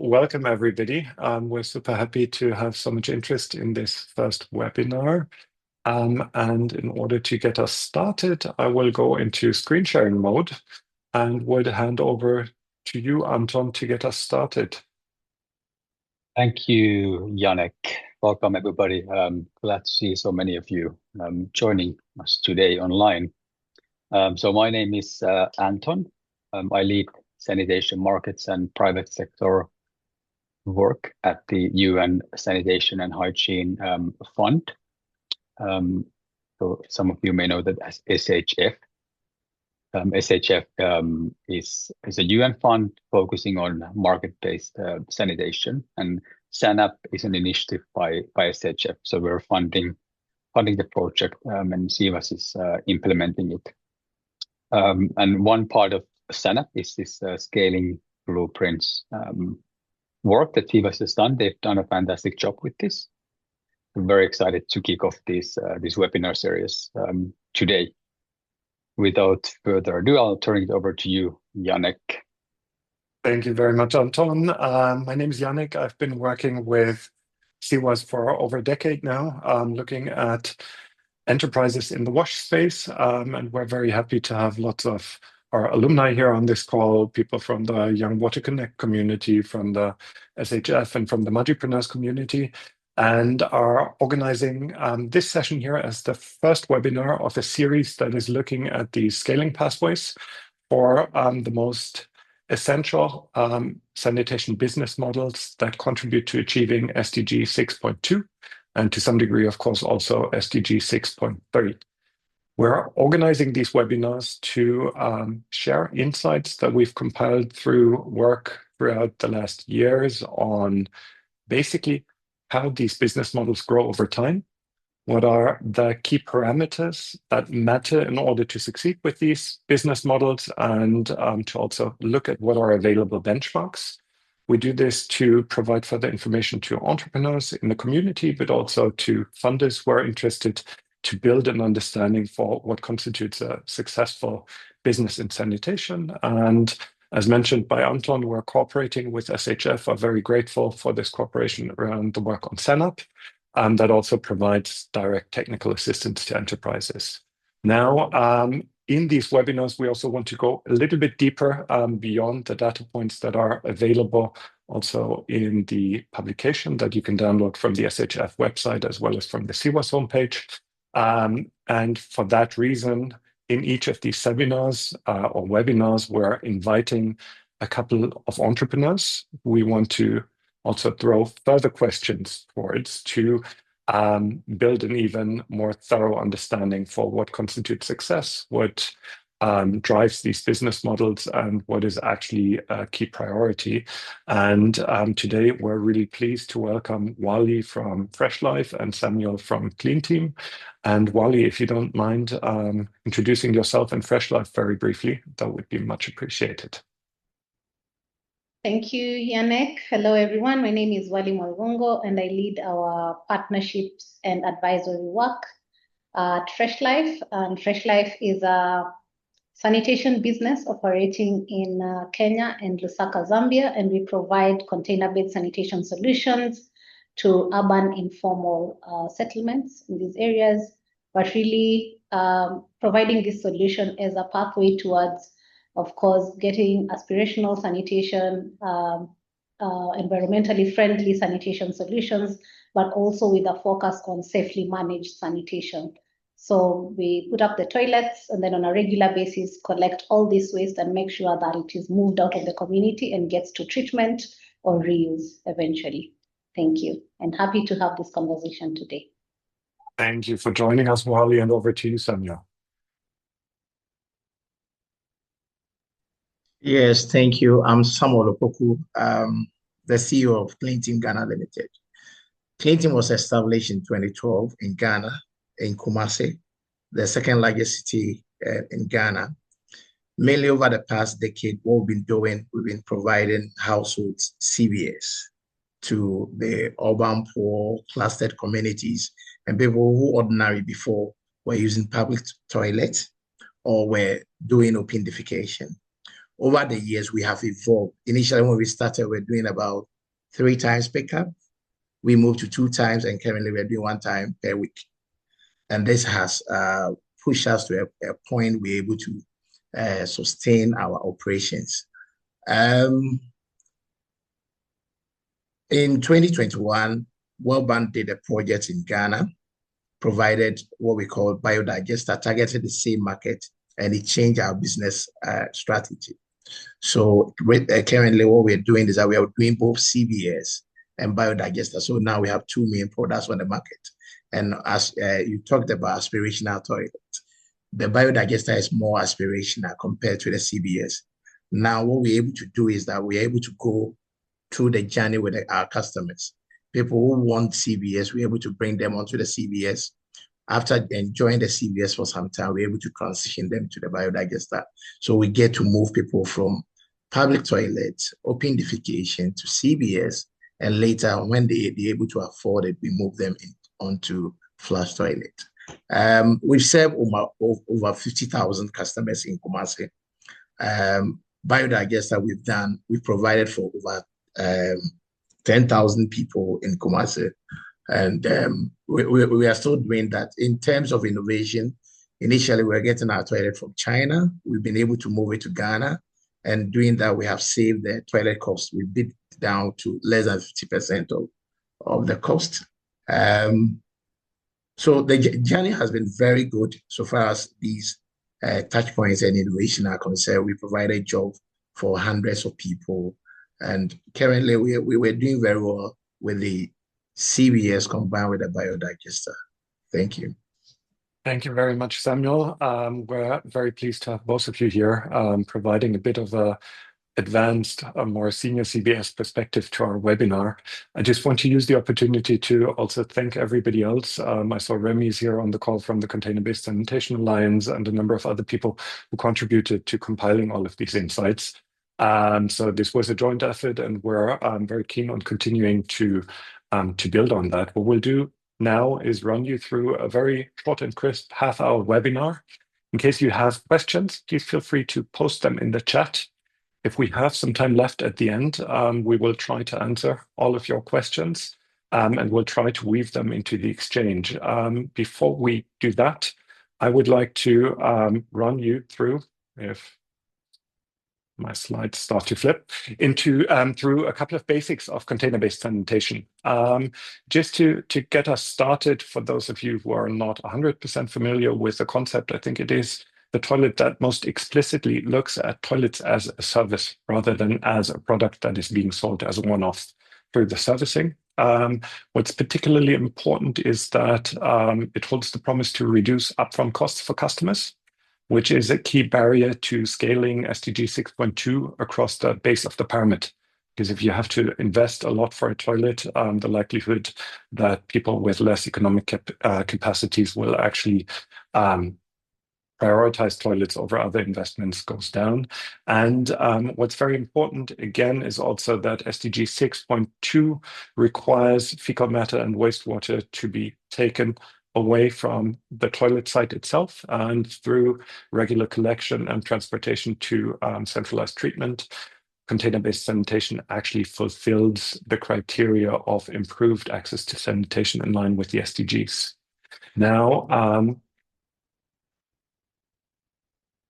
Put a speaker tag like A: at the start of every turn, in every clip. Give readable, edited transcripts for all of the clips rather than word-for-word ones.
A: welcome everybody. We're super happy to have so much interest in this first webinar. And in order to get us started, I will go into screen sharing mode and would hand over to you, Anton, to get us started.
B: Thank you, Yannick. Welcome, everybody. Glad to see so many of you joining us today online. So my name is Anton. I lead sanitation markets and private sector work at the UN Sanitation and Hygiene Fund. So some of you may know that as SHF. SHF is a UN fund focusing on market-based sanitation, and SANAP is an initiative by SHF. So we're funding the project, and Cewas is implementing it. And one part of SANAP is this scaling blueprints work that Cewas has done. They've done a fantastic job with this. I'm very excited to kick off this webinar series today. Without further ado, I'll turn it over to you, Yannick.
A: Thank you very much, Anton. My name is Yannick. I've been working with Cewas for over a decade now, looking at enterprises in the wash space, and we're very happy to have lots of our alumni here on this call, people from the Young Water Connect community, from the SHF, and from the Magipreneurs community, and are organizing this session here as the first webinar of a series that is looking at the scaling pathways for the most essential sanitation business models that contribute to achieving SDG 6.2, and to some degree, of course, also SDG 6.3. We're organizing these webinars to share insights that we've compiled through work throughout the last years on basically how these business models grow over time, what are the key parameters that matter in order to succeed with these business models, and to also look at what are available benchmarks. We do this to provide further information to entrepreneurs in the community, but also to funders who are interested to build an understanding for what constitutes a successful business in sanitation. And as mentioned by Anton, we're cooperating with SHF. Are very grateful for this cooperation around the work on SANAP, and that also provides direct technical assistance to enterprises. Now, in these webinars, we also want to go a little bit deeper beyond the data points that are available also in the publication that you can download from the SHF website as well as from the Cewas homepage. And for that reason, in each of these seminars or webinars, we're inviting a couple of entrepreneurs. We want to also throw further questions towards to build an even more thorough understanding for what constitutes success, what drives these business models, and what is actually a key priority. And today we're really pleased to welcome Wali from FreshLife and Samuel from CleanTeam. And Wali, if you don't mind introducing yourself and FreshLife very briefly, that would be much appreciated.
C: Thank you, Yannick. Hello, everyone. My name is Wali Mwalugongo, and I lead our partnerships and advisory work at FreshLife. And FreshLife is a sanitation business operating in Kenya and Lusaka, Zambia, and we provide container-based sanitation solutions to urban informal settlements in these areas, but really providing this solution as a pathway towards, of course, getting aspirational sanitation, environmentally friendly sanitation solutions, but also with a focus on safely managed sanitation. So we put up the toilets and then on a regular basis, collect all this waste and make sure that it is moved out of the community and gets to treatment or reuse eventually. Thank you, and happy to have this conversation today.
A: Thank you for joining us, Wali, and over to you, Samuel.
D: Yes, thank you. I'm Samuel Opoku, the CEO of CleanTeam Ghana Limited. CleanTeam was established in 2012 in Ghana, in Kumasi, the second largest city in Ghana. Mainly over the past decade, what we've been doing, we've been providing households CBS to the urban poor, clustered communities, and people who ordinarily before were using public toilets or were doing open defecation. Over the years, we have evolved. Initially, when we started, we were doing about 3 times pickup. We moved to 2 times, and currently we're doing 1 time per week. And this has pushed us to a point we're able to sustain our operations. In 2021, World Bank did a project in Ghana, provided what we call biodigester, targeted the same market, and it changed our business strategy. So currently what we're doing is that we are doing both CBS and biodigester. So now we have 2 main products on the market. And as you talked about aspirational toilet, the biodigester is more aspirational compared to the CBS. Now what we're able to do is that we're able to go through the journey with our customers. People who want CBS, we're able to bring them onto the CBS. After enjoying the CBS for some time, we're able to transition them to the biodigester. So we get to move people from public toilets, open defecation to CBS, and later when they're able to afford it, we move them onto flush toilet. We've served over 50,000 customers in Kumasi. Biodigester we've provided for over 10,000 people in Kumasi. And we are still doing that. In terms of innovation, initially we were getting our toilet from China. We've been able to move it to Ghana. And doing that, we have saved the toilet cost. We bid down to less than 50% of the cost. So the journey has been very good so far as these touch points and innovation are concerned. We provided job for hundreds of people. And currently we were doing very well with the CBS combined with the biodigester. Thank you.
A: Thank you very much, Samuel. We're very pleased to have both of you here, providing a bit of a advanced, more senior CBS perspective to our webinar. I just want to use the opportunity to also thank everybody else. I saw Remy is here on the call from the Container-Based Sanitation Alliance and a number of other people who contributed to compiling all of these insights. So this was a joint effort, and we're very keen on continuing to build on that. What we'll do now is run you through a very short and crisp half-hour webinar. In case you have questions, please feel free to post them in the chat. If we have some time left at the end, we will try to answer all of your questions, and we'll try to weave them into the exchange. Before we do that, I would like to run you through, if my slides start to flip, through a couple of basics of container-based sanitation. Just to get us started, for those of you who are not 100% familiar with the concept, I think it is the toilet that most explicitly looks at toilets as a service rather than as a product that is being sold as a one-off through the servicing. What's particularly important is that it holds the promise to reduce upfront costs for customers, which is a key barrier to scaling SDG 6.2 across the base of the pyramid. Because if you have to invest a lot for a toilet, the likelihood that people with less economic capacities will actually prioritize toilets over other investments goes down. And what's very important, again, is also that SDG 6.2 requires fecal matter and wastewater to be taken away from the toilet site itself and through regular collection and transportation to centralized treatment. Container-based sanitation actually fulfills the criteria of improved access to sanitation in line with the SDGs. Now,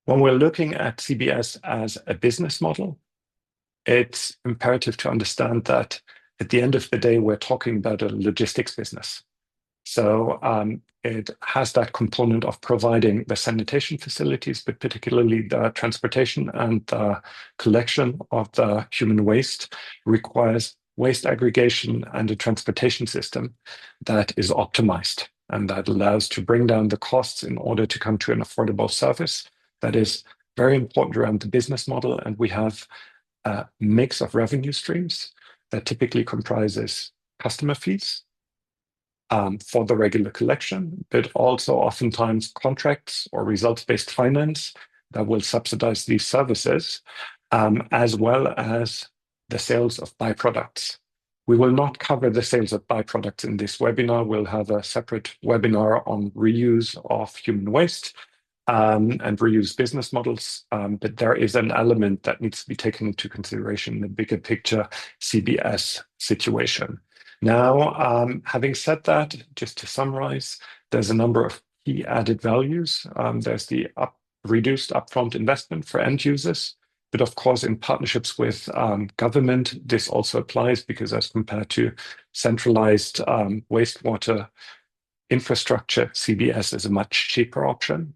A: when we're looking at CBS as a business model, it's imperative to understand that at the end of the day, we're talking about a logistics business. So it has that component of providing the sanitation facilities, but particularly the transportation and the collection of the human waste requires waste aggregation and a transportation system that is optimized and that allows to bring down the costs in order to come to an affordable service. That is very important around the business model. And we have a mix of revenue streams that typically comprises customer fees for the regular collection, but also oftentimes contracts or results-based finance that will subsidize these services, as well as the sales of byproducts. We will not cover the sales of byproducts in this webinar. We'll have a separate webinar on reuse of human waste. and reuse business models. But there is an element that needs to be taken into consideration in the bigger picture CBS situation. Now, having said that, just to summarize, there's a number of key added values. There's the reduced upfront investment for end users. But of course, in partnerships with government, this also applies because as compared to centralized wastewater infrastructure, CBS is a much cheaper option.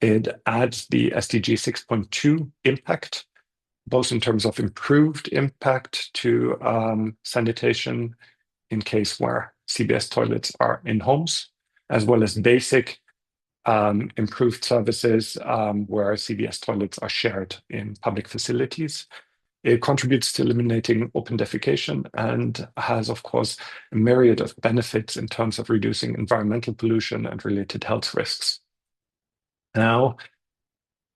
A: It adds the SDG 6.2 impact, both in terms of improved impact to sanitation in case where CBS toilets are in homes, as well as basic improved services where CBS toilets are shared in public facilities. It contributes to eliminating open defecation and has, of course, a myriad of benefits in terms of reducing environmental pollution and related health risks. Now,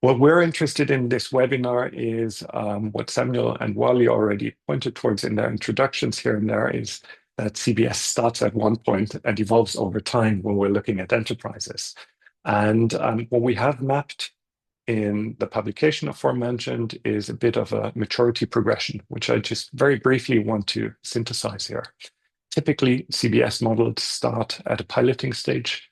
A: what we're interested in this webinar is what Samuel and Wali already pointed towards in their introductions here and there is that CBS starts at one point and evolves over time when we're looking at enterprises. And what we have mapped in the publication aforementioned is a bit of a maturity progression, which I just very briefly want to synthesize here. Typically, CBS models start at a piloting stage,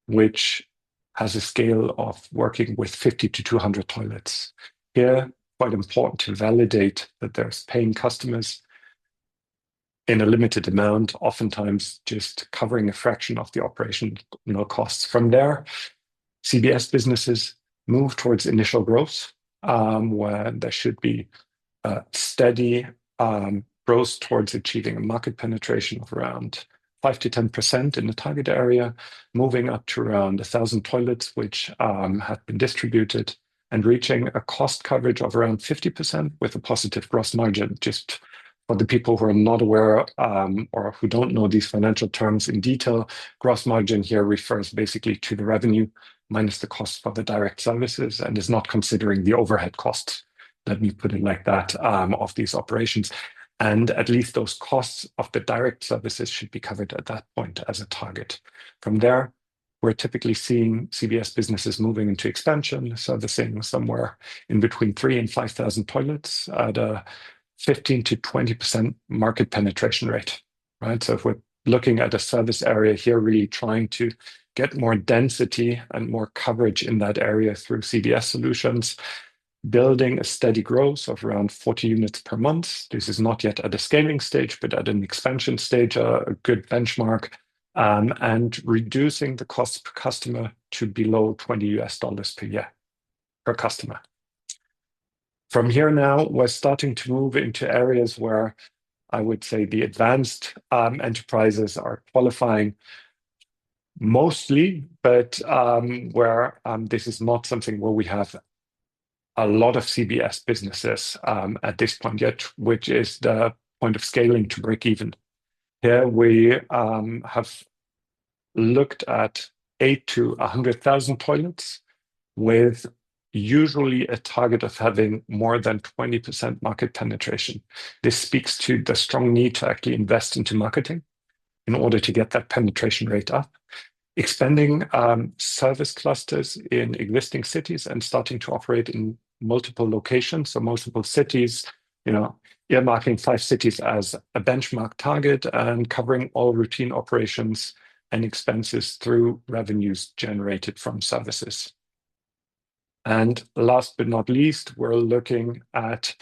A: which has a scale of working with 50 to 200 toilets. Here, quite important to validate that there's paying customers in a limited amount, oftentimes just covering a fraction of the operational costs. From there, CBS businesses move towards initial growth, where there should be steady growth towards achieving a market penetration of around 5 to 10% in the target area, moving up to around 1,000 toilets, which have been distributed, and reaching a cost coverage of around 50% with a positive gross margin. Just for the people who are not aware or who don't know these financial terms in detail, gross margin here refers basically to the revenue minus the cost for the direct services and is not considering the overhead costs, let me put it like that, of these operations. And at least those costs of the direct services should be covered at that point as a target. From there, we're typically seeing CBS businesses moving into expansion, servicing somewhere in between 3,000 and 5,000 toilets at a 15 to 20% market penetration rate, right? So if we're looking at a service area here, really trying to get more density and more coverage in that area through CBS solutions, building a steady growth of around 40 units per month. This is not yet at a scaling stage, but at an expansion stage, a good benchmark, and reducing the cost per customer to below $20 per year per customer. From here now, we're starting to move into areas where I would say the advanced enterprises are qualifying mostly, but where this is not something where we have a lot of CBS businesses at this point yet, which is the point of scaling to break even. Here we have looked at 8 to 100,000 toilets with usually a target of having more than 20% market penetration. This speaks to the strong need to actually invest into marketing in order to get that penetration rate up. Expanding service clusters in existing cities and starting to operate in multiple locations, so multiple cities, earmarking 5 cities as a benchmark target and covering all routine operations and expenses through revenues generated from services. And last but not least, we're looking at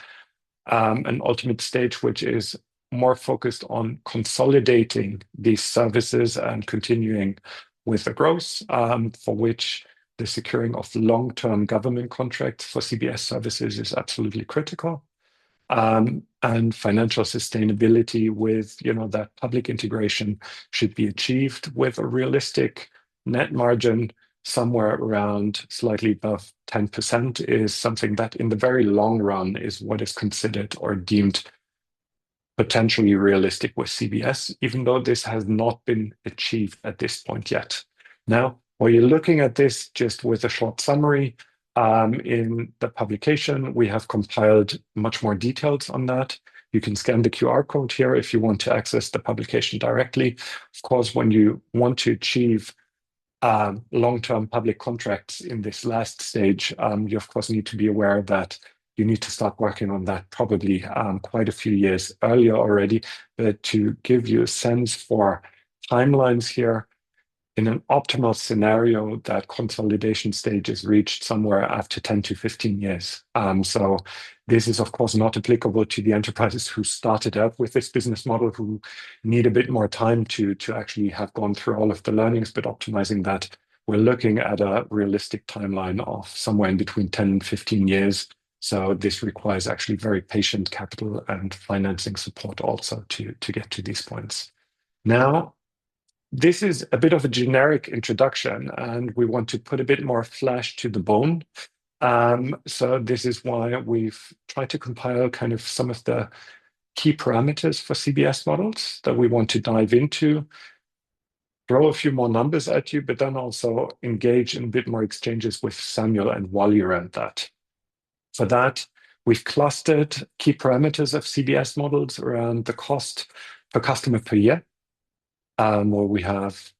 A: an ultimate stage, which is more focused on consolidating these services and continuing with the growth, for which the securing of long-term government contracts for CBS services is absolutely critical. And financial sustainability with that public integration should be achieved with a realistic net margin somewhere around slightly above 10% is something that in the very long run is what is considered or deemed potentially realistic with CBS, even though this has not been achieved at this point yet. Now, while you're looking at this just with a short summary, in the publication, we have compiled much more details on that. You can scan the QR code here if you want to access the publication directly. Of course, when you want to achieve long-term public contracts in this last stage, you of course need to be aware that you need to start working on that probably quite a few years earlier already. But to give you a sense for timelines here, in an optimal scenario, that consolidation stage is reached somewhere after 10 to 15 years. So this is, of course, not applicable to the enterprises who started out with this business model, who need a bit more time to actually have gone through all of the learnings, but optimizing that, we're looking at a realistic timeline of somewhere in between 10 and 15 years. So this requires actually very patient capital and financing support also to get to these points. Now, this is a bit of a generic introduction, and we want to put a bit more flesh to the bone. So this is why we've tried to compile kind of some of the key parameters for CBS models that we want to dive into, throw a few more numbers at you, but then also engage in a bit more exchanges with Samuel and Wali around that. For that, we've clustered key parameters of CBS models around the cost per customer per year, where we have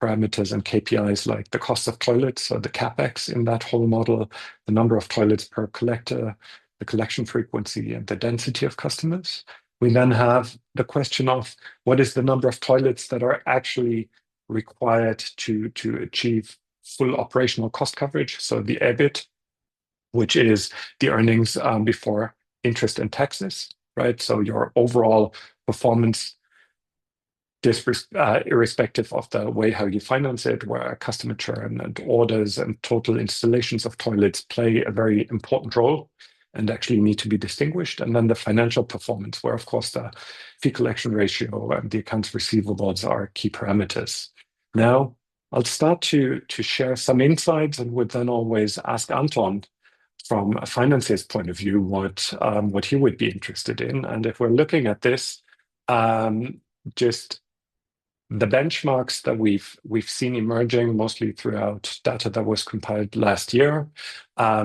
A: parameters and KPIs like the cost of toilets, so the CapEx in that whole model, the number of toilets per collector, the collection frequency, and the density of customers. We then have the question of what is the number of toilets that are actually required to achieve full operational cost coverage, so the EBIT, which is the earnings before interest and taxes, right? So your overall performance, irrespective of the way how you finance it, where customer churn and orders and total installations of toilets play a very important role and actually need to be distinguished. And then the financial performance, where of course the fee collection ratio and the accounts receivables are key parameters. Now, I'll start to share some insights and would then always ask Anton from a finances point of view what he would be interested in. And if we're looking at this, just the benchmarks that we've seen emerging mostly throughout data that was compiled last year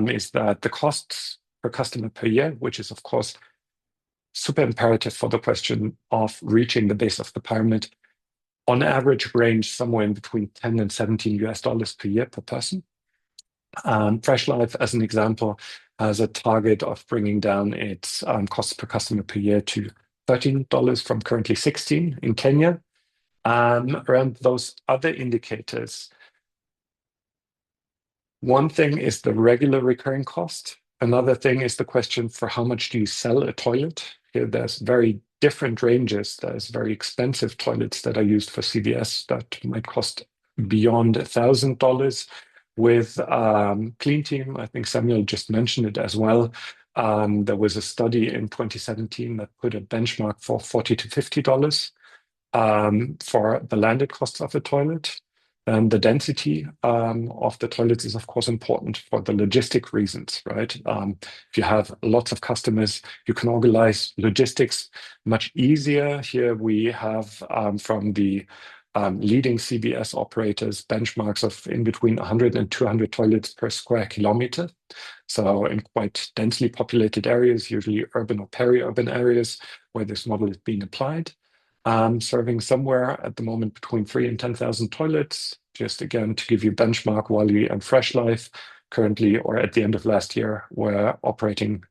A: is that the costs per customer per year, which is of course super imperative for the question of reaching the base of the pyramid, on average range somewhere in between 10 and 17 US dollars per year per person. FreshLife, as an example, has a target of bringing down its costs per customer per year to $13 from currently 16 in Kenya. Around those other indicators, one thing is the regular recurring cost. Another thing is the question for how much do you sell a toilet? Here, there's very different ranges. There's very expensive toilets that are used for CVS that might cost beyond $1,000. With CleanTeam, I think Samuel just mentioned it as well. There was a study in 2017 that put a benchmark for $40 to $50 for the landed costs of a toilet. And the density of the toilets is, of course, important for the logistic reasons, right? If you have lots of customers, you can organize logistics much easier. Here we have from the leading CBS operators benchmarks of in between 100 and 200 toilets per square kilometer. So in quite densely populated areas, usually urban or peri-urban areas where this model is being applied. Serving somewhere at the moment between 3,000 and 10,000 toilets. Just again, to give you benchmark, Wali and FreshLife currently, or at the end of last year, were operating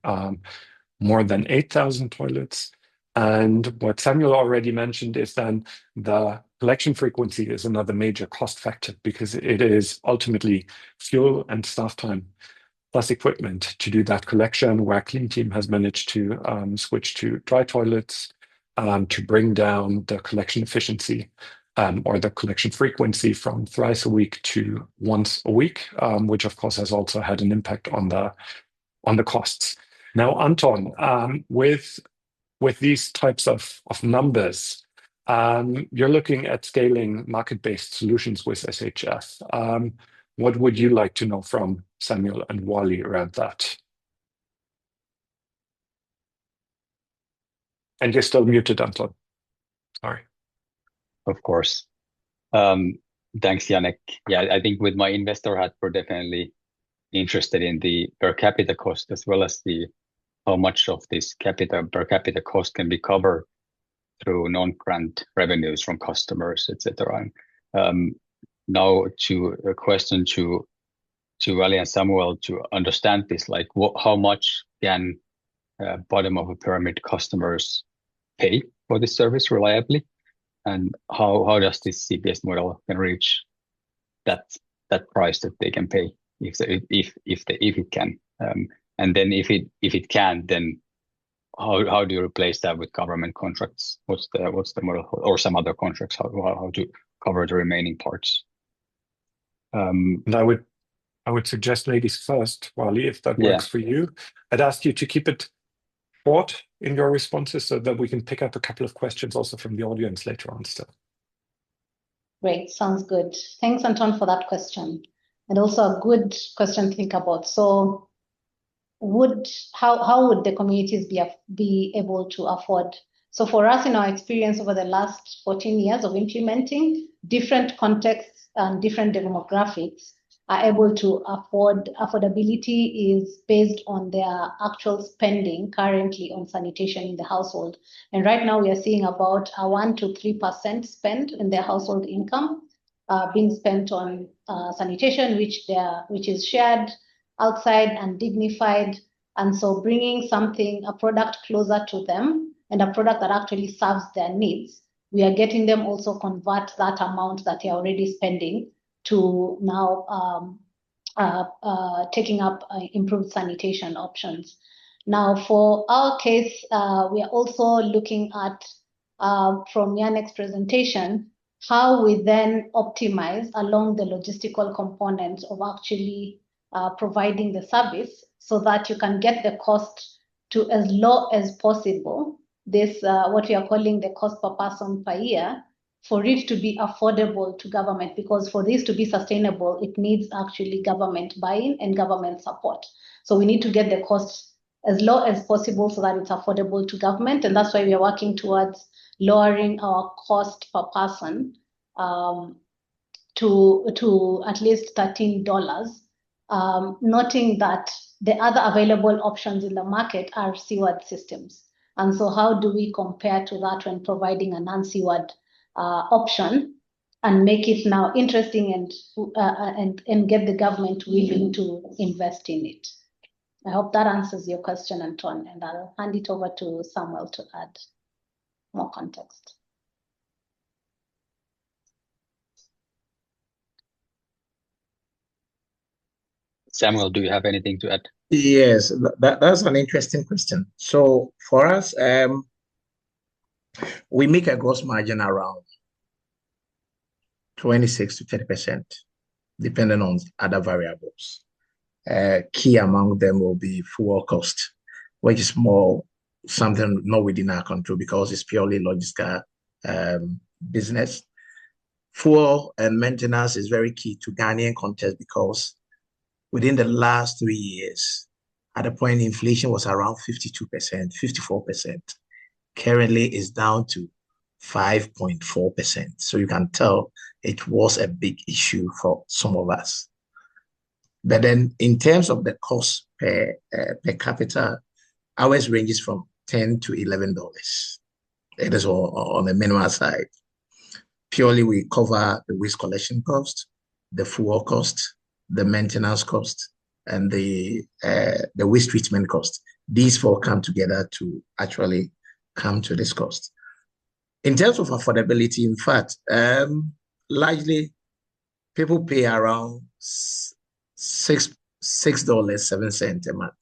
A: more than 8,000 toilets. And what Samuel already mentioned is then the collection frequency is another major cost factor because it is ultimately fuel and staff time plus equipment to do that collection, where CleanTeam has managed to switch to dry toilets to bring down the collection efficiency or the collection frequency from thrice a week to once a week, which of course has also had an impact on the costs. Now, Anton, with these types of numbers, you're looking at scaling market-based solutions with SHF. What would you like to know from Samuel and Wali around that? And you're still muted, Anton. Sorry.
B: Of course. Thanks, Yannick. Yeah, I think with my investor hat, we're definitely interested in the per capita cost as well as the how much of this per capita cost can be covered through non-grant revenues from customers, etc. now to a question to Wali and Samuel to understand this, like how much can bottom of a pyramid customers pay for this service reliably, and how does this CBS model can reach that price that they can pay if it can, and then if it can, then how do you replace that with government contracts? What's the model, or some other contracts? How to cover the remaining parts?
A: And I would suggest ladies first, Wali, if that works for you. I'd ask you to keep it short in your responses so that we can pick up a couple of questions also from the audience later on still.
C: Great, sounds good. Thanks, Anton, for that question. And also a good question to think about. So how would the communities be able to afford? So for us, in our experience over the last 14 years of implementing, different contexts and different demographics are able to afford. Affordability is based on their actual spending currently on sanitation in the household. And right now we are seeing about a 1 to 3% spend in their household income being spent on sanitation, which is shared outside and dignified. And so bringing a product closer to them and a product that actually serves their needs, we are getting them also convert that amount that they're already spending to now taking up improved sanitation options. Now, for our case, we are also looking at, from Yannick's presentation, how we then optimize along the logistical components of actually providing the service so that you can get the cost to as low as possible. This, what we are calling the cost per person per year, for it to be affordable to government, because for this to be sustainable, it needs actually government buy-in and government support. So we need to get the cost as low as possible so that it's affordable to government. And that's why we are working towards lowering our cost per person to at least $13, noting that the other available options in the market are seaward systems. And so how do we compare to that when providing a non-seaward option and make it now interesting and get the government willing to invest in it? I hope that answers your question, Anton, and I'll hand it over to Samuel to add more context.
B: Samuel, do you have anything to add?
D: Yes, that's an interesting question. So for us, we make a gross margin around 26 to 30%, depending on other variables. Key among them will be fuel cost, which is more something not within our control because it's purely logistical business. Fuel and maintenance is very key to Ghanaian context because within the last 3 years, at a point, inflation was around 52%, 54%. Currently, it's down to 5.4%. So you can tell it was a big issue for some of us. But then in terms of the cost per capita, ours ranges from $10 to $11. It is on the minimum side. Purely, we cover the waste collection cost, the fuel cost, the maintenance cost, and the waste treatment cost. These four come together to actually come to this cost. In terms of affordability, in fact, largely people pay around $6.07 a month.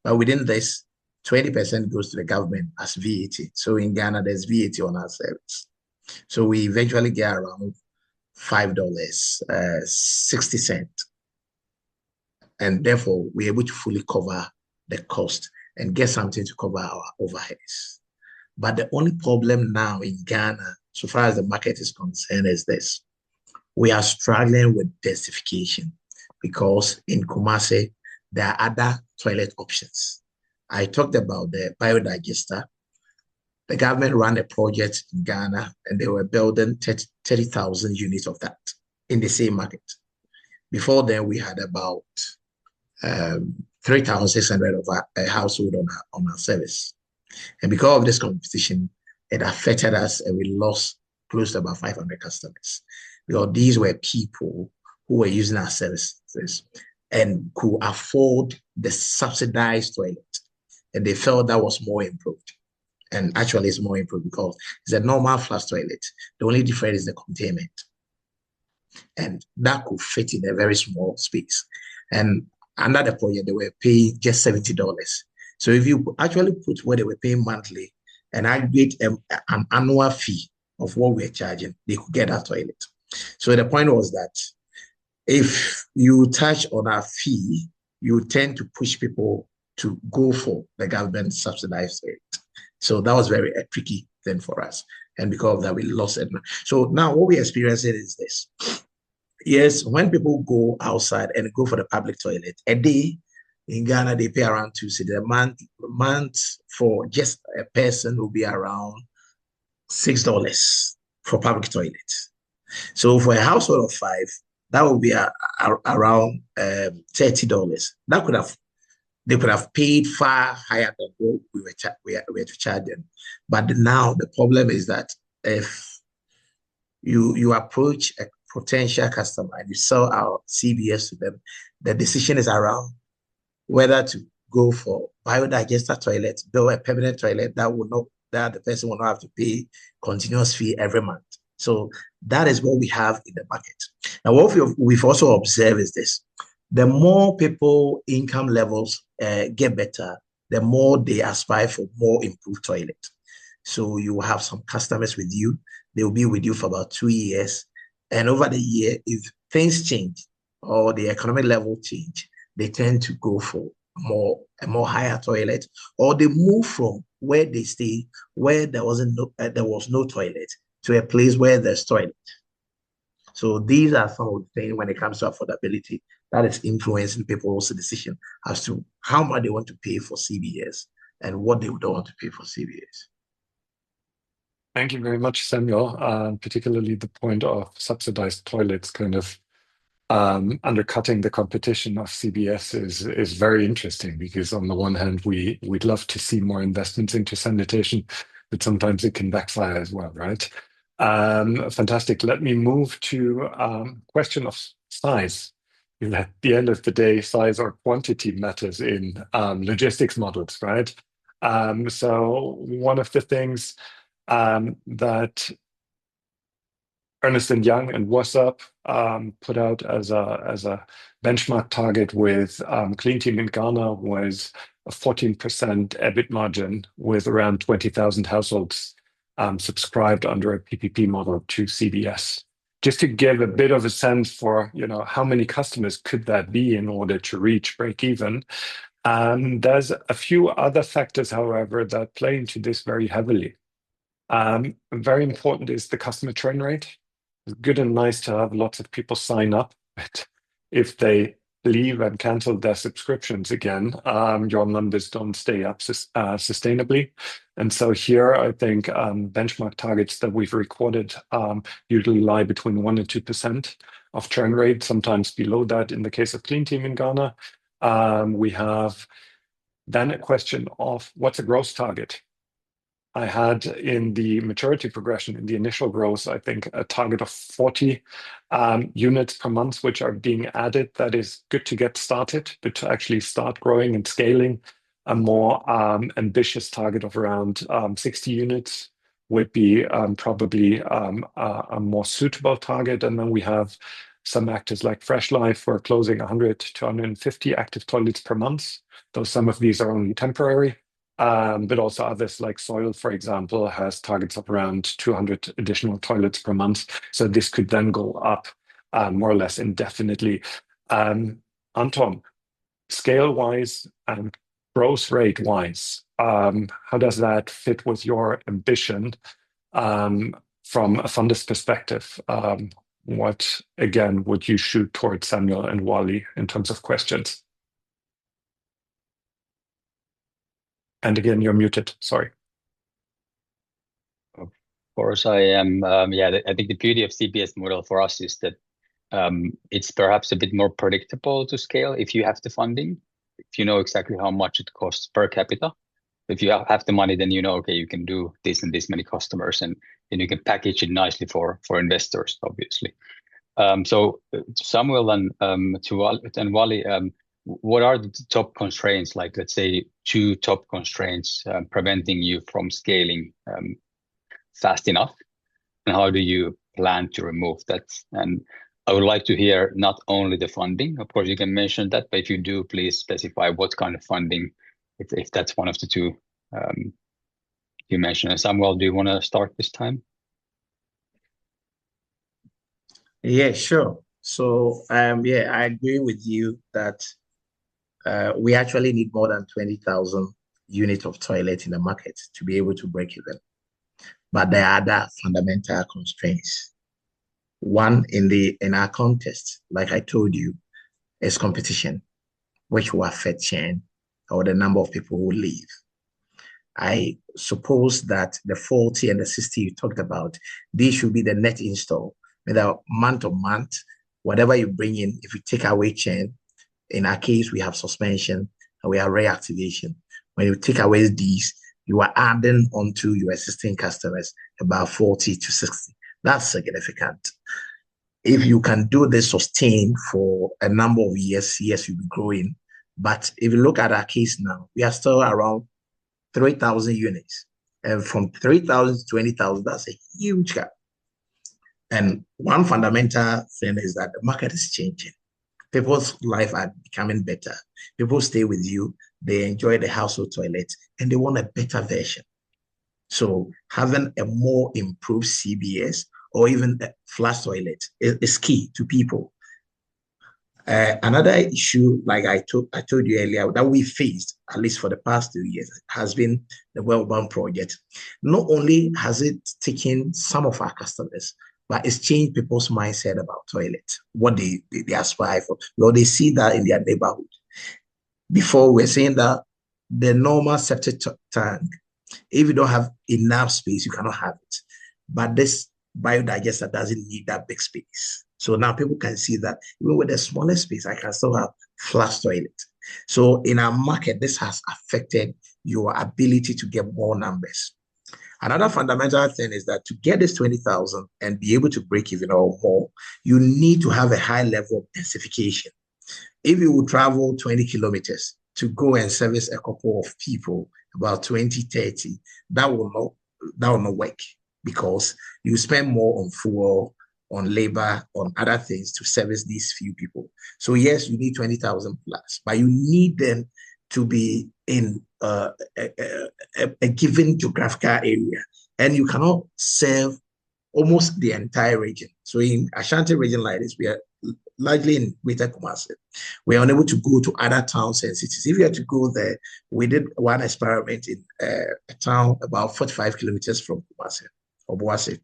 D: But within this, 20% goes to the government as VAT. So in Ghana, there's VAT on our service. So we eventually get around $5.60. And therefore, we're able to fully cover the cost and get something to cover our overheads. But the only problem now in Ghana, so far as the market is concerned, is this. We are struggling with desertification because in Kumasi, there are other toilet options. I talked about the biodigester. The government ran a project in Ghana and they were building 30,000 units of that in the same market. Before then, we had about 3,600 of a household on our service. And because of this competition, it affected us and we lost close to about 500 customers. because these were people who were using our services and could afford the subsidized toilet. And they felt that was more improved. And actually, it's more improved because it's a normal flush toilet. The only difference is the containment. And that could fit in a very small space. And under the project, they were paying just $70. So if you actually put what they were paying monthly and aggregate an annual fee of what we're charging, they could get that toilet. So the point was that if you touch on our fee, you tend to push people to go for the government subsidized rate. So that was very tricky thing for us. And because of that, we lost it. So now what we're experiencing is this. Yes, when people go outside and go for the public toilet, a day in Ghana, they pay around 2 cedis. A month for just a person will be around $6 for public toilet. So for a household of 5, that will be around $30. They could have paid far higher than what we were to charge them. But now the problem is that if you approach a potential customer and you sell our CBS to them, the decision is around whether to go for biodigester toilet, build a permanent toilet that the person will not have to pay continuous fee every month. So that is what we have in the market. Now, what we've also observed is this. The more people income levels get better, the more they aspire for more improved toilet. So you will have some customers with you. They will be with you for about 2 years. And over the year, if things change or the economic level change, they tend to go for a more higher toilet, or they move from where they stay, where there was no toilet, to a place where there's toilet. So these are some of the things when it comes to affordability that is influencing people's decision as to how much they want to pay for CBS and what they don't want to pay for CBS.
A: Thank you very much, Samuel. Particularly the point of subsidized toilets kind of undercutting the competition of CBS is very interesting, because on the one hand, we'd love to see more investments into sanitation, but sometimes it can backfire as well, right? Fantastic. Let me move to question of size. At the end of the day, size or quantity matters in logistics models, right? So one of the things that Ernst & Young and WhatsApp put out as a benchmark target with CleanTeam in Ghana was a 14% EBIT margin with around 20,000 households subscribed under a PPP model to CBS. Just to give a bit of a sense for how many customers could that be in order to reach break even. There's a few other factors, however, that play into this very heavily. Very important is the customer churn rate. It's good and nice to have lots of people sign up, but if they leave and cancel their subscriptions again, your numbers don't stay up sustainably. And so here, I think benchmark targets that we've recorded usually lie between 1 and 2% of churn rate, sometimes below that in the case of CleanTeam in Ghana. We have then a question of what's a growth target? I had in the maturity progression, in the initial growth, I think a target of 40 units per month, which are being added. That is good to get started, but to actually start growing and scaling, a more ambitious target of around 60 units would be probably a more suitable target. And then we have some actors like FreshLife who are closing 100 to 150 active toilets per month, though some of these are only temporary. But also others like Soil, for example, has targets of around 200 additional toilets per month. So this could then go up more or less indefinitely. Anton, scale-wise and growth rate-wise, how does that fit with your ambition from a funder's perspective? What, again, would you shoot towards Samuel and Wali in terms of questions? And again, you're muted. Sorry.
B: Of course, I am. I think the beauty of CBS model for us is that it's perhaps a bit more predictable to scale if you have the funding, if you know exactly how much it costs per capita. if you have the money, then okay, you can do this and this many customers, and you can package it nicely for investors, obviously. So Samuel and Wali, what are the top constraints? Like, let's say 2 top constraints preventing you from scaling fast enough, and how do you plan to remove that? And I would like to hear not only the funding, of course you can mention that, but if you do, please specify what kind of funding, if that's one of the 2 you mentioned. And Samuel, do you want to start this time?
D: Yeah, sure. So yeah, I agree with you that we actually need more than 20,000 units of toilet in the market to be able to break even. But there are other fundamental constraints. One, in our context, like I told you, is competition, which will affect churn or the number of people who leave. I suppose that the 40 and the 60 you talked about, these should be the net install. Whether month to month, whatever you bring in, if you take away churn, in our case, we have suspension and we have reactivation. When you take away these, you are adding onto your existing customers about 40 to 60. That's significant. If you can do this sustain for a number of years, yes, you'll be growing. But if you look at our case now, we are still around 3,000 units. And from 3,000 to 20,000, that's a huge gap. And one fundamental thing is that the market is changing. People's life are becoming better. People stay with you, they enjoy the household toilet, and they want a better version. So having a more improved CBS or even a flush toilet is key to people. Another issue, like I told you earlier, that we faced, at least for the past 2 years, has been the Wellbound project. Not only has it taken some of our customers, but it's changed people's mindset about toilet, what they aspire for. Well, they see that in their neighborhood. Before, we're saying that the normal septic tank, if you don't have enough space, you cannot have it. But this biodigester doesn't need that big space. So now people can see that even with a smaller space, I can still have flush toilet. So in our market, this has affected your ability to get more numbers. Another fundamental thing is that to get this 20,000 and be able to break even or more, you need to have a high level of densification. If you will travel 20 kilometers to go and service a couple of people, about 20, 30, that will not work, because you spend more on fuel, on labor, on other things to service these few people. So yes, you need 20,000 plus, but you need them to be in a given geographical area, and you cannot serve almost the entire region. So in Ashanti region like this, we are largely in Greater Kumasi. We are unable to go to other towns and cities. If you had to go there, we did one experiment in a town about 45 kilometers from Kumasi, Obuasi.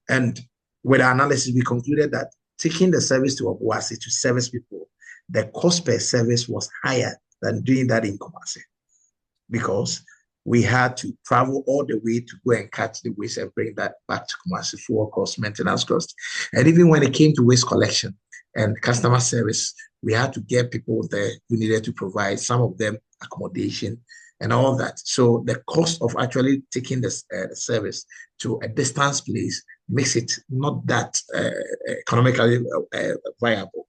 D: And with our analysis, we concluded that taking the service to Obuasi to service people, the cost per service was higher than doing that in Kumasi, because we had to travel all the way to go and catch the waste and bring that back to Kumasi for cost, maintenance cost. And even when it came to waste collection and customer service, we had to get people there who needed to provide, some of them, accommodation and all that. So the cost of actually taking the service to a distance place makes it not that economically viable.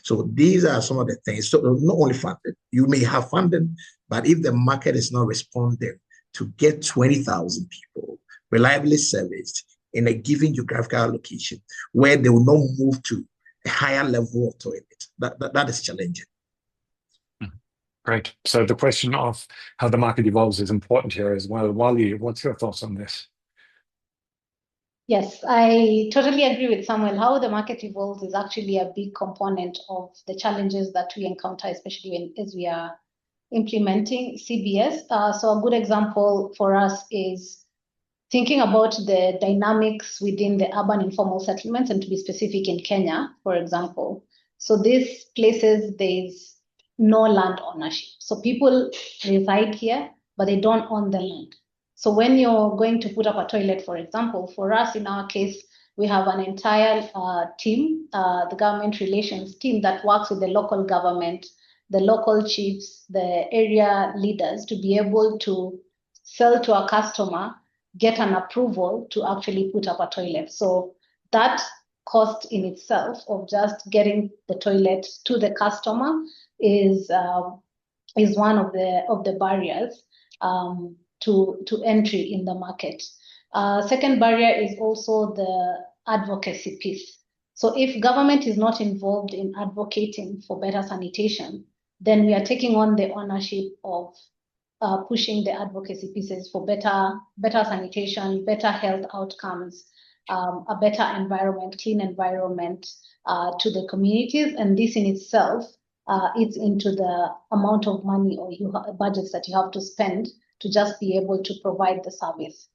D: So these are some of the things. So not only funded, you may have funding, but if the market is not responding to get 20,000 people reliably serviced in a given geographical location where they will not move to a higher level of toilet, that is challenging.
A: Great. So the question of how the market evolves is important here as well. Wali, what's your thoughts on this?
C: Yes, I totally agree with Samuel. How the market evolves is actually a big component of the challenges that we encounter, especially as we are implementing CBS. So a good example for us is thinking about the dynamics within the urban informal settlements, and to be specific in Kenya, for example. So these places, there's no land ownership. So people reside here, but they don't own the land. So when you're going to put up a toilet, for example, for us, in our case, we have an entire team, the government relations team that works with the local government, the local chiefs, the area leaders, to be able to sell to a customer, get an approval to actually put up a toilet. So that cost in itself of just getting the toilet to the customer is one of the barriers to entry in the market. Second barrier is also the advocacy piece. So if government is not involved in advocating for better sanitation, then we are taking on the ownership of pushing the advocacy pieces for better sanitation, better health outcomes, a better environment, clean environment to the communities. And this in itself, it's into the amount of money or budgets that you have to spend to just be able to provide the service.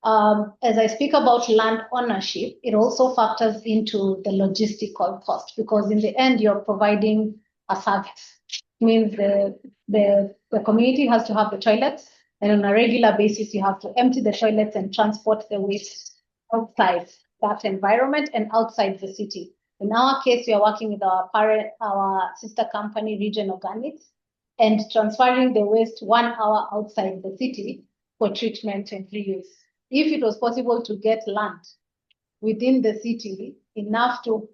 C: As I speak about land ownership, it also factors into the logistical cost, because in the end, you're providing a service. It means the community has to have the toilets, and on a regular basis, you have to empty the toilets and transport the waste outside that environment and outside the city. In our case, we are working with our sister company, Region Organics, and transferring the waste 1 hour outside the city for treatment and reuse. If it was possible to get land within the city enough to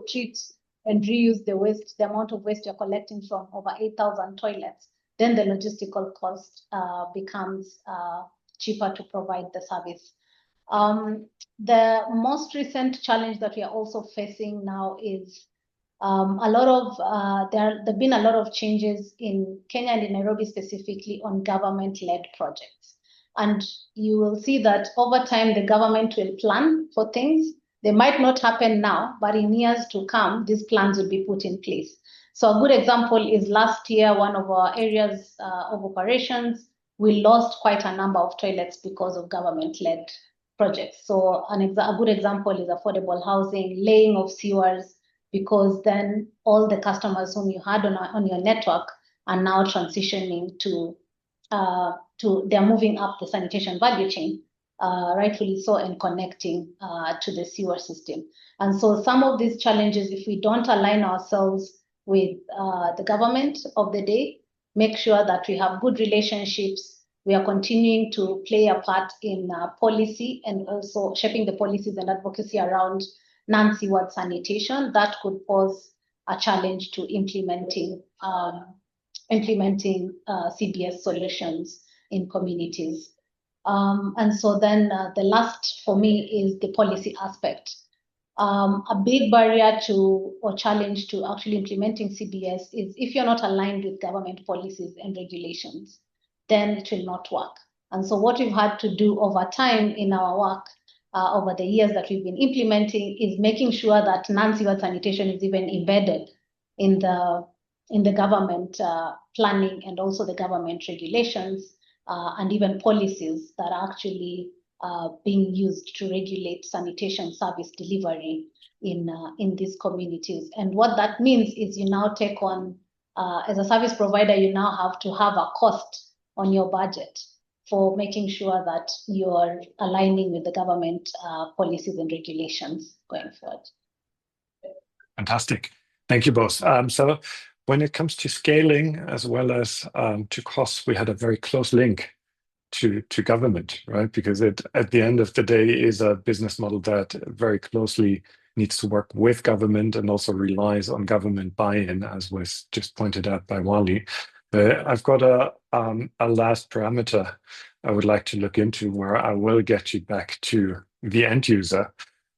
C: treat and reuse the waste, the amount of waste you're collecting from over 8,000 toilets, then the logistical cost becomes cheaper to provide the service. The most recent challenge that we are also facing now is there have been a lot of changes in Kenya and in Nairobi specifically on government-led projects. And you will see that over time, the government will plan for things. They might not happen now, but in years to come, these plans will be put in place. So a good example is last year, one of our areas of operations, we lost quite a number of toilets because of government-led projects. So a good example is affordable housing, laying of Cewas, because then all the customers whom you had on your network are now transitioning to they're moving up the sanitation value chain, rightfully so, and connecting to the sewer system. And so some of these challenges, if we don't align ourselves with the government of the day, make sure that we have good relationships, we are continuing to play a part in policy and also shaping the policies and advocacy around non-sewer sanitation, that could pose a challenge to implementing CBS solutions in communities. And so then the last for me is the policy aspect. A big barrier or challenge to actually implementing CBS is if you're not aligned with government policies and regulations, then it will not work. And so what we've had to do over time in our work over the years that we've been implementing is making sure that non-sewer sanitation is even embedded in the government planning and also the government regulations and even policies that are actually being used to regulate sanitation service delivery in these communities. And what that means is you now take on, as a service provider, you now have to have a cost on your budget for making sure that you're aligning with the government policies and regulations going forward.
A: Fantastic. Thank you both. So when it comes to scaling as well as to costs, we had a very close link to government, right? Because it, at the end of the day, is a business model that very closely needs to work with government and also relies on government buy-in, as was just pointed out by Wali. But I've got a last parameter I would like to look into where I will get you back to the end user,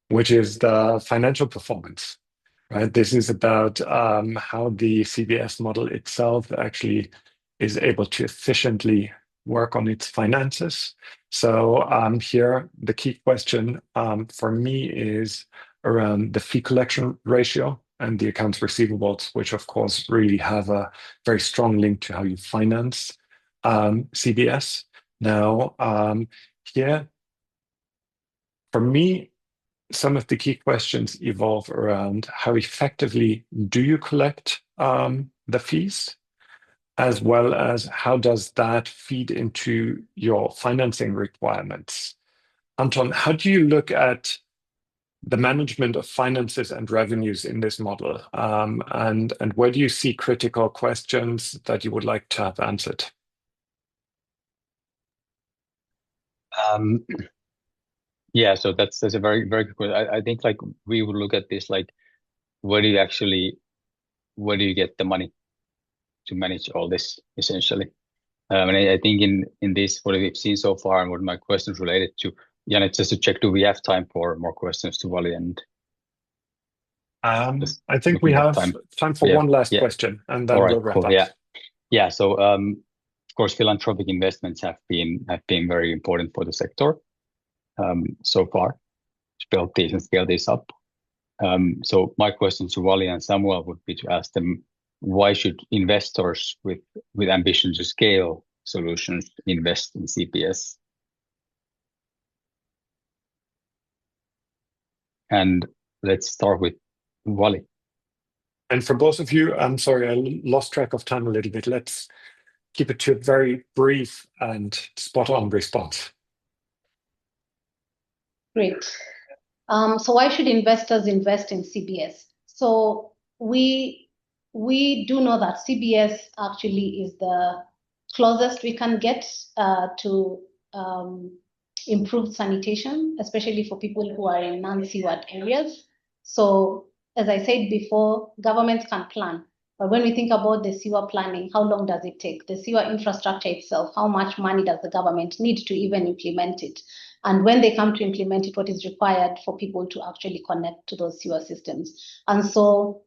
A: which is the financial performance. Right. This is about how the CBS model itself actually is able to efficiently work on its finances. So here, the key question for me is around the fee collection ratio and the accounts receivables, which of course really have a very strong link to how you finance CBS. Now, here, for me, some of the key questions evolve around how effectively do you collect the fees, as well as how does that feed into your financing requirements. Anton, how do you look at the management of finances and revenues in this model? And where do you see critical questions that you would like to have answered?
B: Yeah, so that's a very, very good question. I think like we would look at this like where do you get the money to manage all this essentially? And I think in this, what we've seen so far and what my questions related to, just to check, do we have time for more questions to Wali? And
A: I think we have time for one last question, and then we'll wrap up.
B: Yeah. So of course, philanthropic investments have been very important for the sector so far to build these and scale this up. So my question to Wali and Samuel would be to ask them, why should investors with ambition to scale solutions invest in CPS? And let's start with Wali.
A: And for both of you, I'm sorry, I lost track of time a little bit. Let's keep it to a very brief and spot-on response.
C: Great. So why should investors invest in CBS? So we do know that CBS actually is the closest we can get to improved sanitation, especially for people who are in non-seaward areas. So as I said before, governments can plan. But when we think about the sewer planning, how long does it take? The sewer infrastructure itself, how much money does the government need to even implement it? And when they come to implement it, what is required for people to actually connect to those sewer systems? And so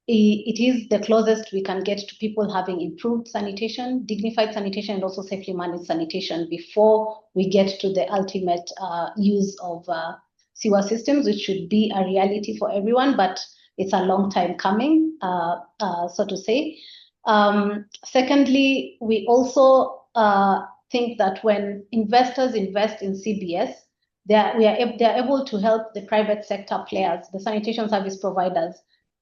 C: it is the closest we can get to people having improved sanitation, dignified sanitation, and also safely managed sanitation before we get to the ultimate use of sewer systems, which should be a reality for everyone, but it's a long time coming, so to say. Secondly, we also think that when investors invest in CBS, they're able to help the private sector players, the sanitation service providers,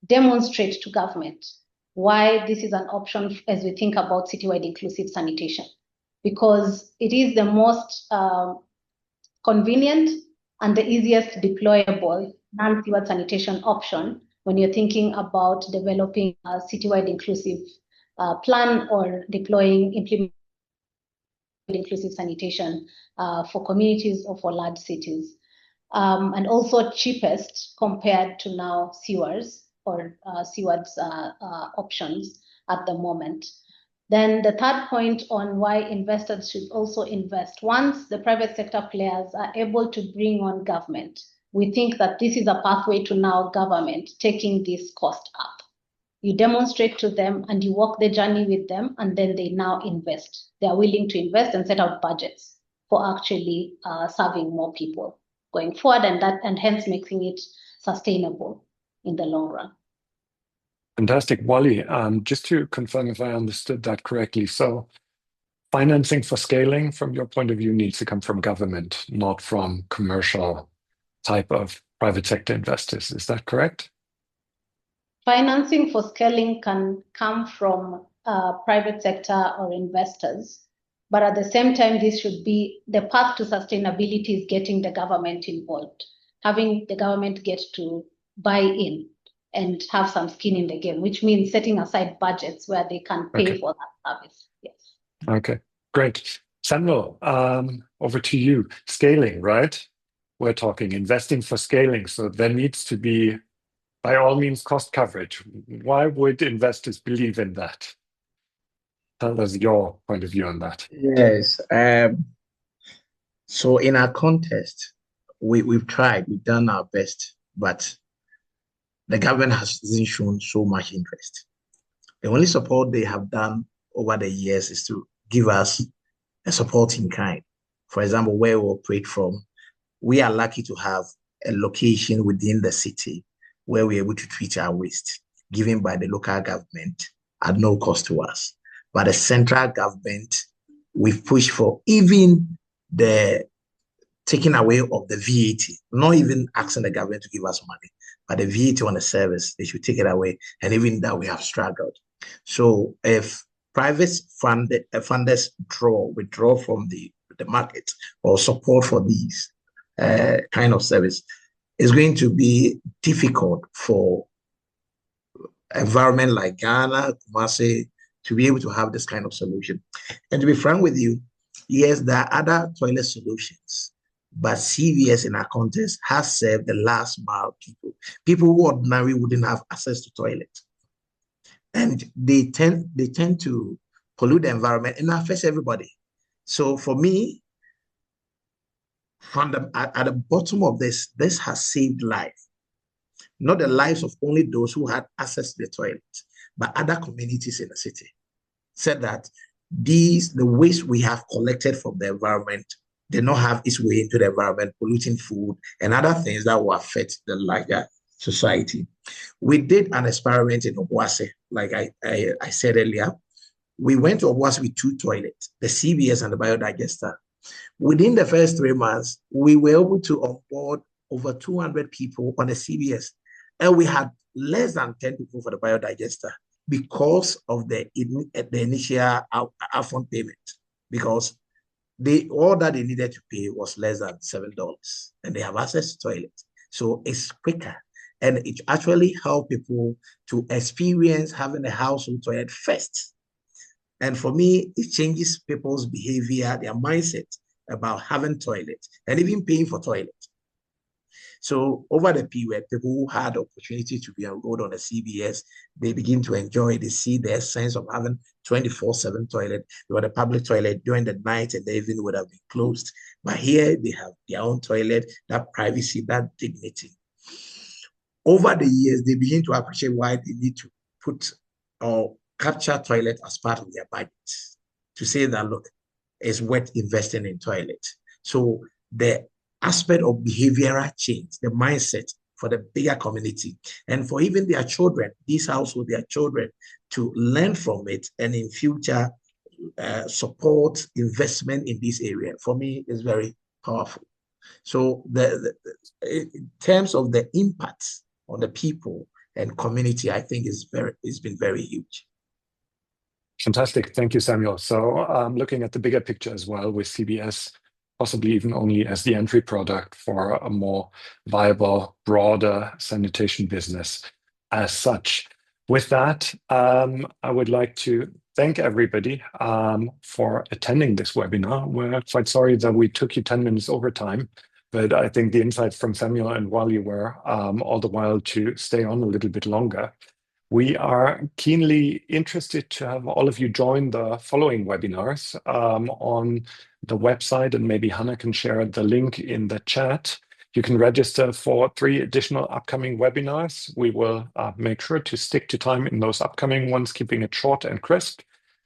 C: demonstrate to government why this is an option as we think about citywide inclusive sanitation, because it is the most convenient and the easiest deployable non-sewer sanitation option when you're thinking about developing a citywide inclusive plan or implementing inclusive sanitation for communities or for large cities. And also cheapest compared to now sewers or sewards options at the moment. Then the third point on why investors should also invest. Once the private sector players are able to bring on government, we think that this is a pathway to now government taking this cost up. You demonstrate to them and you walk the journey with them, and then they now invest. They are willing to invest and set out budgets for actually serving more people going forward, and hence making it sustainable in the long run.
A: Fantastic. Wali, just to confirm if I understood that correctly, so financing for scaling, from your point of view, needs to come from government, not from commercial type of private sector investors. Is that correct?
C: Financing for scaling can come from private sector or investors, but at the same time, this should be the path to sustainability is getting the government involved, having the government get to buy in and have some skin in the game, which means setting aside budgets where they can pay for that service. Yes.
A: Okay, great. Samuel, over to you. Scaling, right? We're talking investing for scaling. So there needs to be, by all means, cost coverage. Why would investors believe in that? Tell us your point of view on that.
D: Yes. So in our contest, we've tried, we've done our best, but the government hasn't shown so much interest. The only support they have done over the years is to give us a support in kind. For example, where we operate from, we are lucky to have a location within the city where we're able to treat our waste given by the local government at no cost to us. But the central government, we've pushed for even the taking away of the VAT, not even asking the government to give us money, but the VAT on the service, they should take it away. And even that we have struggled. So if private funders withdraw from the market or support for these kind of service, it's going to be difficult for environment like Ghana, Kumasi, to be able to have this kind of solution. And to be frank with you, Yes, there are other toilet solutions, but CVS in our context has served the last mile people who ordinarily wouldn't have access to toilet. And they tend to pollute the environment and affect everybody. So for me, at the bottom of this has saved life. Not the lives of only those who had access to the toilet, but other communities in the city. Said that the waste we have collected from the environment did not have its way into the environment, polluting food and other things that will affect the larger society. We did an experiment in Obuasi, like I said earlier. We went to Obuasi with 2 toilets, the CVS and the biodigester. Within the first 3 months, we were able to onboard over 200 people on the CVS, and we had less than 10 people for the biodigester because of the initial upfront payment, because all that they needed to pay was less than $7, and they have access to toilet. So it's quicker, and it actually helps people to experience having a household toilet first. And for me, it changes people's behavior, their mindset about having toilet and even paying for toilet. So over the period, people who had opportunity to be enrolled on the CBS, they begin to enjoy, they see the sense of having 24/7 toilet. They were the public toilet during the night and they even would have been closed. But here they have their own toilet, that privacy, that dignity. Over the years, they begin to appreciate why they need to put or capture toilet as part of their budget, to say that, look, it's worth investing in toilet. So the aspect of behavioral change, the mindset for the bigger community, and for even their children, these households, their children, to learn from it and in future support investment in this area, for me, is very powerful. So in terms of the impacts on the people and community, I think it's been very huge.
A: Fantastic. Thank you, Samuel. So looking at the bigger picture as well with CBS, possibly even only as the entry product for a more viable, broader sanitation business as such. With that, I would like to thank everybody for attending this webinar. We're quite sorry that we took you 10 minutes over time, but I think the insights from Samuel and Wali were all the while to stay on a little bit longer. We are keenly interested to have all of you join the following webinars on the website, and maybe Hannah can share the link in the chat. You can register for 3 additional upcoming webinars. We will make sure to stick to time in those upcoming ones, keeping it short and crisp,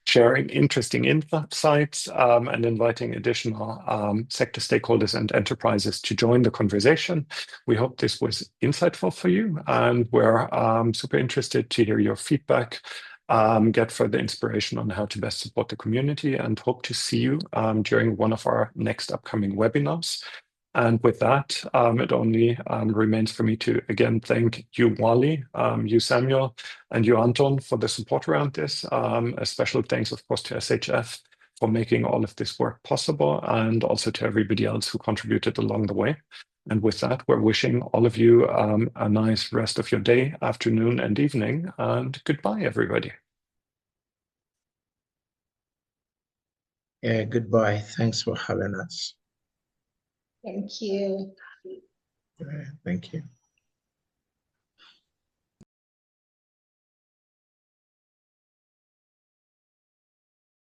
A: sharing interesting insights and inviting additional sector stakeholders and enterprises to join the conversation. We hope this was insightful for you, and we're super interested to hear your feedback, get further inspiration on how to best support the community, and hope to see you during one of our next upcoming webinars. And with that, it only remains for me to again thank you, Wali, you, Samuel, and you, Anton, for the support around this. A special thanks, of course, to SHF for making all of this work possible, and also to everybody else who contributed along the way. And with that, we're wishing all of you a nice rest of your day, afternoon, and evening. And goodbye, everybody.
D: Yeah, goodbye. Thanks for having us.
C: Thank you.
D: Thank you.